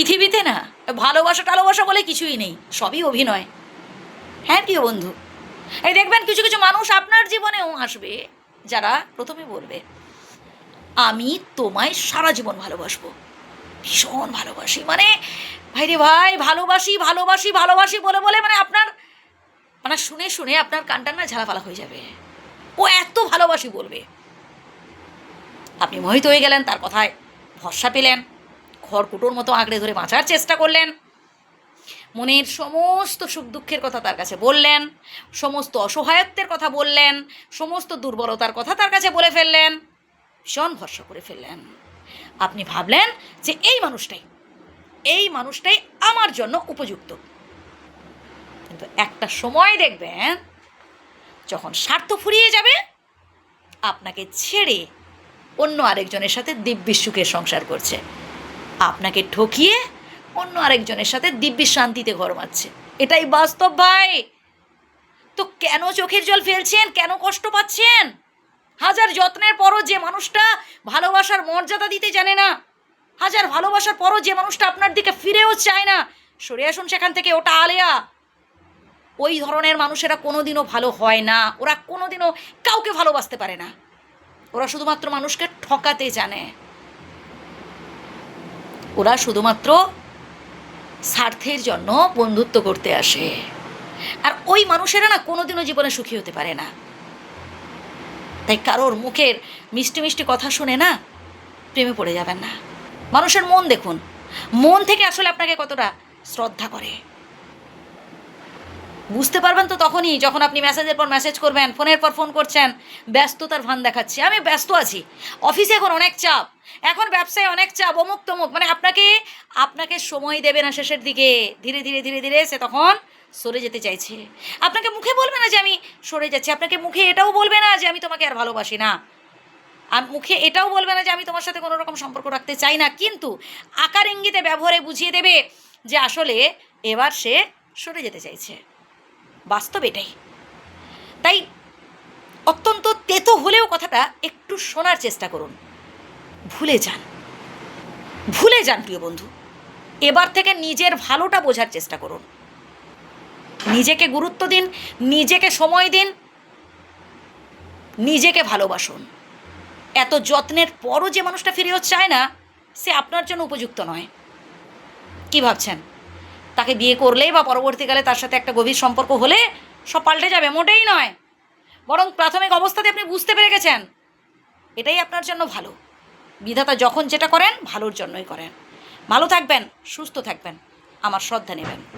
পৃথিবীতে না ভালোবাসা টালোবাসা বলে কিছুই নেই, সবই অভিনয়। হ্যাঁ প্রিয় বন্ধু, এই দেখবেন কিছু কিছু মানুষ আপনার জীবনেও আসবে যারা প্রথমে বলবে আমি তোমায় সারা জীবন ভালোবাসবো, ভীষণ ভালোবাসি, মানে ভাই রে ভাই ভালোবাসি ভালোবাসি ভালোবাসি বলে বলে মানে আপনার মানে শুনে শুনে আপনার কানটা না ঝালাপালা হয়ে যাবে। ও এত ভালোবাসি বলবে, আপনি মোহিত হয়ে গেলেন, তার কথায় ভরসা পেলেন, খড়কুটোর মতো আঁকড়ে ধরে বাঁচার চেষ্টা করলেন, মনের সমস্ত সুখ দুঃখের কথা তার কাছে বললেন, সমস্ত অসহায়ত্বের কথা বললেন, সমস্ত দুর্বলতার কথা তার কাছে বলে ফেললেন, ভীষণ ভরসা করে ফেললেন। আপনি ভাবলেন যে এই মানুষটাই আমার জন্য উপযুক্ত। কিন্তু একটা সময় দেখবেন যখন স্বার্থ ফুরিয়ে যাবে, আপনাকে ছেড়ে অন্য আরেকজনের সাথে দিব্যি সুখের সংসার করছে, আপনাকে ঠকিয়ে অন্য আরেকজনের সাথে দিব্যি শান্তিতে ঘর মারছে। এটাই বাস্তব ভাই। তো কেন চোখের জল ফেলছেন, কেন কষ্ট পাচ্ছেন? হাজার যত্নের পরও যে মানুষটা ভালোবাসার মর্যাদা দিতে জানে না, হাজার ভালোবাসার পরও যে মানুষটা আপনার দিকে ফিরেও চায় না, সরে আসুন সেখান থেকে, ওটা আলেয়া। ওই ধরনের মানুষেরা কোনোদিনও ভালো হয় না, ওরা কোনোদিনও কাউকে ভালোবাসতে পারে না, ওরা শুধুমাত্র মানুষকে ঠকাতে জানে, ওরা শুধুমাত্র স্বার্থের জন্য বন্ধুত্ব করতে আসে। আর ওই মানুষেরা না কোনোদিনও জীবনে সুখী হতে পারে না। তাই কারোর মুখের মিষ্টি মিষ্টি কথা শুনে না প্রেমে পড়ে যাবেন না। মানুষের মন দেখুন, মন থেকে আসলে আপনাকে কতটা শ্রদ্ধা করে বুঝতে পারবেন তো তখনই যখন আপনি মেসেজের পর মেসেজ করবেন, ফোনের পর ফোন করছেন, ব্যস্ততার ভান দেখাচ্ছে, আমি ব্যস্ত আছি, অফিসে এখন অনেক চাপ, এখন ব্যবসায় অনেক চাপ, অমুক তমুক, মানে আপনাকে সময় দেবে না। শেষের দিকে ধীরে ধীরে ধীরে ধীরে সে তখন সরে যেতে চাইছে। আপনাকে মুখে বলবে না যে আমি সরে যাচ্ছি, আপনাকে মুখে এটাও বলবে না যে আমি তোমাকে আর ভালোবাসি না, আর মুখে এটাও বলবে না যে আমি তোমার সাথে কোনো রকম সম্পর্ক রাখতে চাই না, কিন্তু আকার ইঙ্গিতে ব্যবহারে বুঝিয়ে দেবে যে আসলে এবার সে সরে যেতে চাইছে। বাস্তব এটাই। তাই অত্যন্ত তেতো হলেও কথাটা একটু শোনার চেষ্টা করুন। ভুলে যান প্রিয় বন্ধু। এবার থেকে নিজের ভালোটা বোঝার চেষ্টা করুন, নিজেকে গুরুত্ব দিন, নিজেকে সময় দিন, নিজেকে ভালোবাসুন। এত যত্নের পরও যে মানুষটা ফিরেও চায় না, সে আপনার জন্য উপযুক্ত নয়। কি ভাবছেন তাকে বিয়ে করলেই বা পরবর্তীকালে তার সাথে একটা গভীর সম্পর্ক হলে সব পাল্টে যাবে? মোটেই নয়। বরং প্রাথমিক অবস্থাতে আপনি বুঝতে পেরে গেছেন এটাই আপনার জন্য ভালো। বিধাতা যখন যেটা করেন ভালোর জন্যই করেন। ভালো থাকবেন, সুস্থ থাকবেন, আমার শ্রদ্ধা নেবেন।